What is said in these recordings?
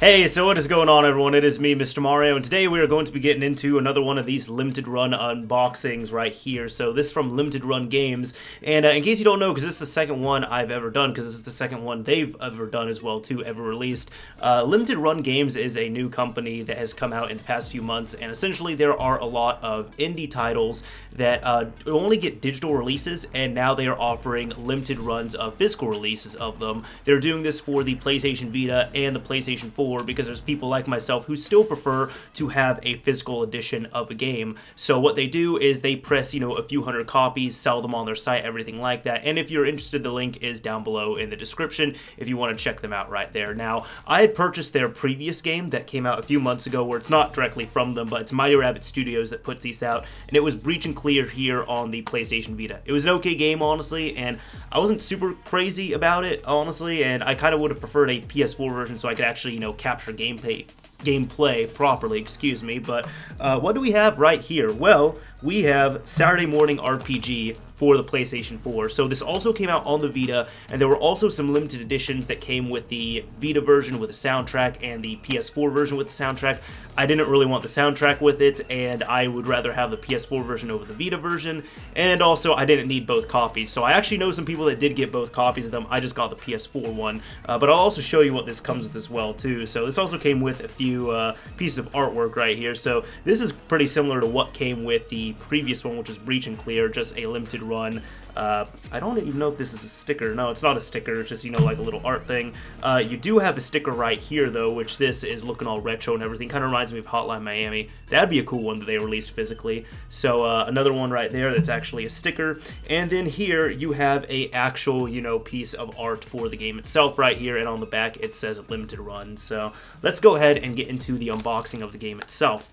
Hey, so what is going on, everyone? It is me, Mr. Mario, and today we are going to be getting into another one of these limited run unboxings right here. So this is from Limited Run Games, and in case you don't know, because this is the second one I've ever done, because this is the second one they've ever done as well, too, ever released. Limited Run Games is a new company that has come out in the past few months, and essentially there are a lot of indie titles that only get digital releases, and now they are offering limited runs of physical releases of them. They're doing this for the PlayStation Vita and the PlayStation 4, because there's people like myself who still prefer to have a physical edition of a game. So what they do is they press, a few hundred copies, sell them on their site, everything like that. And if you're interested, the link is down below in the description if you want to check them out right there. Now, I had purchased their previous game that came out a few months ago, where it's not directly from them, but it's Mighty Rabbit Studios that puts these out, and it was Breach and Clear here on the PlayStation Vita. It was an okay game, honestly, and I wasn't super crazy about it, honestly, and I kind of would have preferred a PS4 version so I could actually, capture gameplay properly, excuse me. But what do we have right here? Well, we have Saturday Morning RPG for the PlayStation 4. So this also came out on the Vita, and there were also some limited editions that came with the Vita version with the soundtrack and the PS4 version with the soundtrack. I didn't really want the soundtrack with it, and I would rather have the PS4 version over the Vita version, and also I didn't need both copies. So I actually know some people that did get both copies of them. I just got the PS4 one, but I'll also show you what this comes with as well too. So this also came with a few pieces of artwork right here. So this is pretty similar to what came with the previous one, which is Breach and Clear, just a limited run. I don't even know if this is a sticker. No, it's not a sticker. It's just, like a little art thing. You do have a sticker right here, though, which this is looking all retro and everything. Kind of reminds me of Hotline Miami. That'd be a cool one that they released physically. So another one right there that's actually a sticker. And then here you have a actual, piece of art for the game itself right here. And on the back it says limited run. So let's go ahead and get into the unboxing of the game itself.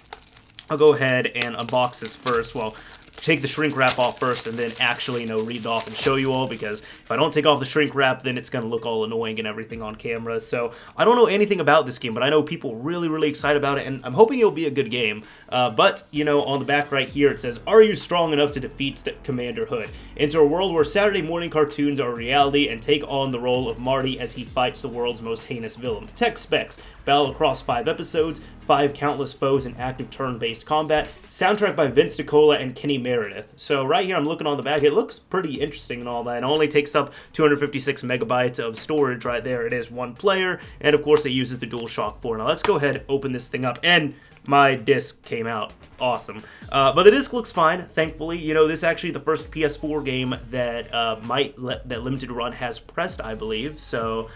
I'll go ahead and unbox this first. Well, take the shrink wrap off first and then actually, read it off and show you all, because if I don't take off the shrink wrap, then it's going to look all annoying and everything on camera. So I don't know anything about this game, but I know people really, really excited about it, and I'm hoping it'll be a good game. But, on the back right here, it says, "Are you strong enough to defeat Commander Hood? Enter a world where Saturday morning cartoons are reality and take on the role of Marty as he fights the world's most heinous villain. Tech specs, battle across 5 episodes, 5 countless foes in active turn-based combat, soundtrack by Vince DiCola and Kenny Meredith." So right here, I'm looking on the back. It looks pretty interesting and all that. It only takes up 256 megabytes of storage right there. It is one player, and of course it uses the DualShock 4. Now let's go ahead and open this thing up, and my disc came out. Awesome. But the disc looks fine, thankfully. This is actually the first PS4 game that that Limited Run has pressed, I believe. So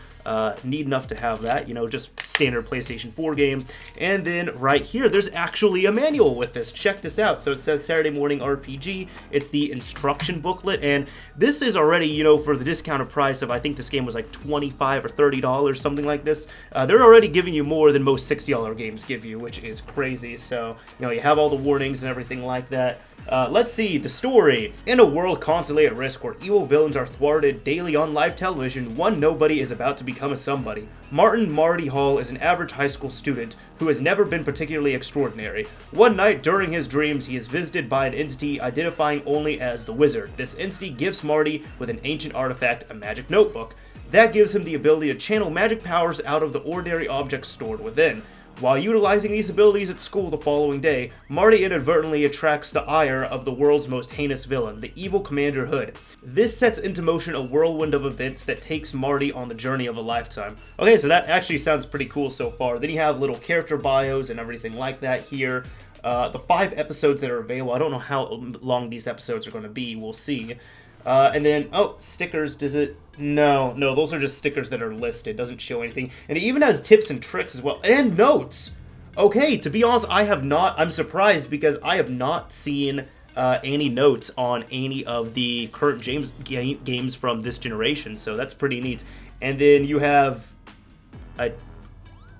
neat enough to have that, just standard PlayStation 4 game. And then right here, there's actually a manual with this. Check this out. So it says Saturday Morning RPG. It's the instruction booklet, and this is already, for the discounted price of, I think this game was like $25 or $30, something like this. They're already giving you more than most $60 games give you, which is crazy. So, you have all the warnings and everything like that. Let's see, the story. In a world constantly at risk where evil villains are thwarted daily on live television, one nobody is about to become a somebody. Marty Hall is an average high school student who has never been particularly extraordinary. One night during his dreams, he is visited by an entity identifying only as the Wizard. This entity gifts Marty with an ancient artifact, a magic notebook. That gives him the ability to channel magic powers out of the ordinary objects stored within. While utilizing these abilities at school the following day, Marty inadvertently attracts the ire of the world's most heinous villain, the evil Commander Hood. This sets into motion a whirlwind of events that takes Marty on the journey of a lifetime. Okay, so that actually sounds pretty cool so far. Then you have little character bios and everything like that here. The 5 episodes that are available, I don't know how long these episodes are going to be, we'll see. And then, stickers, does it? No, those are just stickers that are listed, doesn't show anything. And it even has tips and tricks as well, and notes! Okay, to be honest, I'm surprised because I have not seen any notes on any of the current games from this generation, so that's pretty neat. And then you have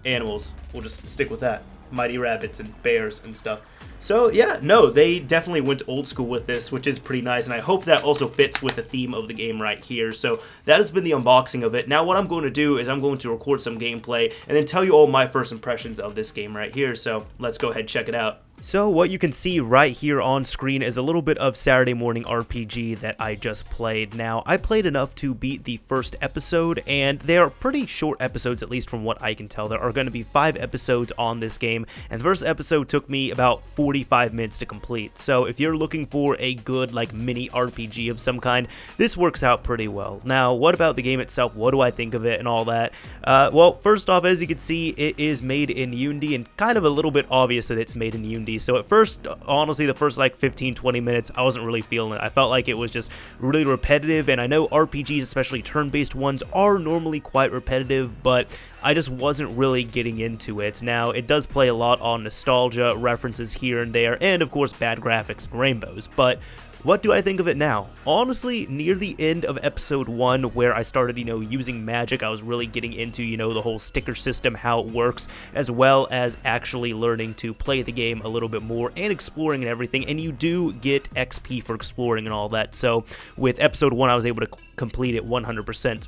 animals, we'll just stick with that. Mighty rabbits and bears and stuff. So yeah, no, they definitely went old school with this, which is pretty nice, and I hope that also fits with the theme of the game right here. So that has been the unboxing of it. Now what I'm going to do is I'm going to record some gameplay and then tell you all my first impressions of this game right here. So let's go ahead and check it out. So what you can see right here on screen is a little bit of Saturday Morning RPG that I just played. Now, I played enough to beat the first episode, and they are pretty short episodes, at least from what I can tell. There are going to be 5 episodes on this game, and the first episode took me about 45 minutes to complete. So if you're looking for a good, like, mini RPG of some kind, this works out pretty well. Now, what about the game itself? What do I think of it and all that? Well, first off, as you can see, it is made in Unity, and kind of a little bit obvious that it's made in Unity. So at first, honestly, the first like 15-20 minutes, I wasn't really feeling it. I felt like it was just really repetitive, and I know RPGs, especially turn-based ones, are normally quite repetitive, but I just wasn't really getting into it. Now, it does play a lot on nostalgia, references here and there, and of course bad graphics and rainbows, but what do I think of it now? Honestly, near the end of episode 1, where I started, using magic, I was really getting into, the whole sticker system, how it works, as well as actually learning to play the game a little bit more and exploring and everything, and you do get XP for exploring and all that. So with episode 1, I was able to complete it 100%.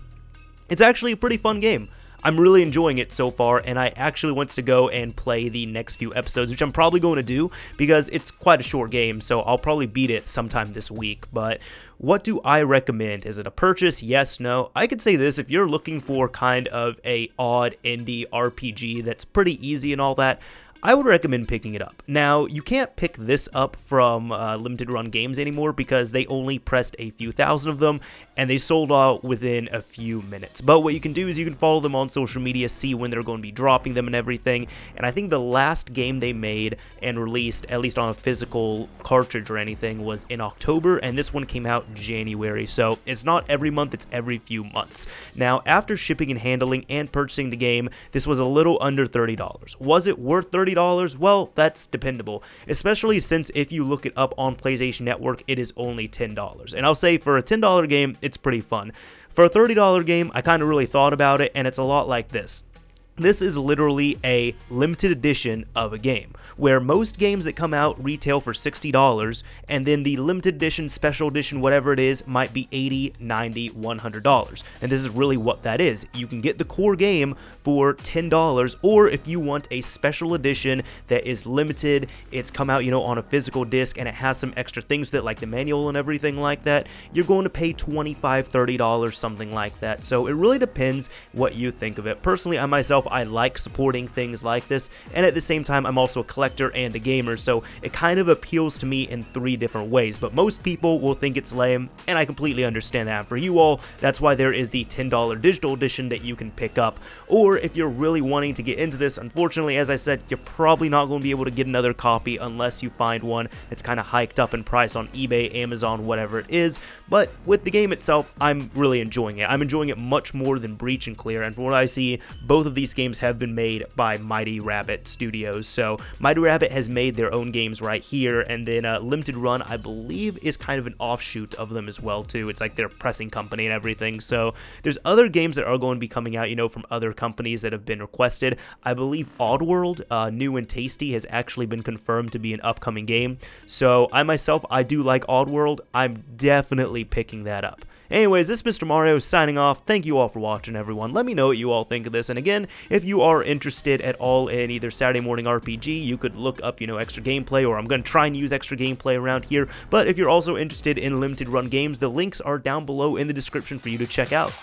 It's actually a pretty fun game. I'm really enjoying it so far, and I actually want to go and play the next few episodes, which I'm probably going to do because it's quite a short game, so I'll probably beat it sometime this week. But what do I recommend? Is it a purchase? Yes, no? I could say this: if you're looking for kind of a odd indie RPG that's pretty easy and all that, I would recommend picking it up. Now, you can't pick this up from limited run games anymore because they only pressed a few thousand of them and they sold out within a few minutes. But what you can do is you can follow them on social media, see when they're going to be dropping them and everything. And I think the last game they made and released, at least on a physical cartridge or anything, was in October, and this one came out January. So it's not every month, it's every few months. Now, after shipping and handling and purchasing the game, this was a little under $30. Was it worth $30? Well, that's dependable, especially since if you look it up on PlayStation Network, it is only $10. And I'll say for a $10 game, it's pretty fun. For a $30 game, I kind of really thought about it, and it's a lot like this. This is literally a limited edition of a game, where most games that come out retail for $60, and then the limited edition, special edition, whatever it is, might be $80, $90, $100. And this is really what that is. You can get the core game for $10, or if you want a special edition that is limited, it's come out, on a physical disc, and it has some extra things with it, like the manual and everything like that, you're going to pay $25, $30, something like that. So it really depends what you think of it. Personally, I myself, I like supporting things like this, and at the same time, I'm also a collector and a gamer, so it kind of appeals to me in 3 different ways. But most people will think it's lame, and I completely understand that. For you all, that's why there is the $10 digital edition that you can pick up. Or if you're really wanting to get into this, unfortunately, as I said, you're probably not going to be able to get another copy unless you find one that's kind of hiked up in price on eBay, Amazon, whatever it is. But with the game itself, I'm really enjoying it. I'm enjoying it much more than Breach and Clear, and from what I see, both of these games have been made by Mighty Rabbit Studios. So Mighty Rabbit has made their own games right here, and then Limited Run, I believe, is kind of an offshoot of them as well too. It's like their pressing company and everything. So there's other games that are going to be coming out, from other companies that have been requested. I believe Oddworld, New and Tasty, has actually been confirmed to be an upcoming game. So I do like Oddworld. I'm definitely picking that up. Anyways, this is Mr. Mario signing off. Thank you all for watching, everyone. Let me know what you all think of this. And again, if you are interested at all in either Saturday Morning RPG, you could look up, extra gameplay, or I'm going to try and use extra gameplay around here. But if you're also interested in limited run games, the links are down below in the description for you to check out.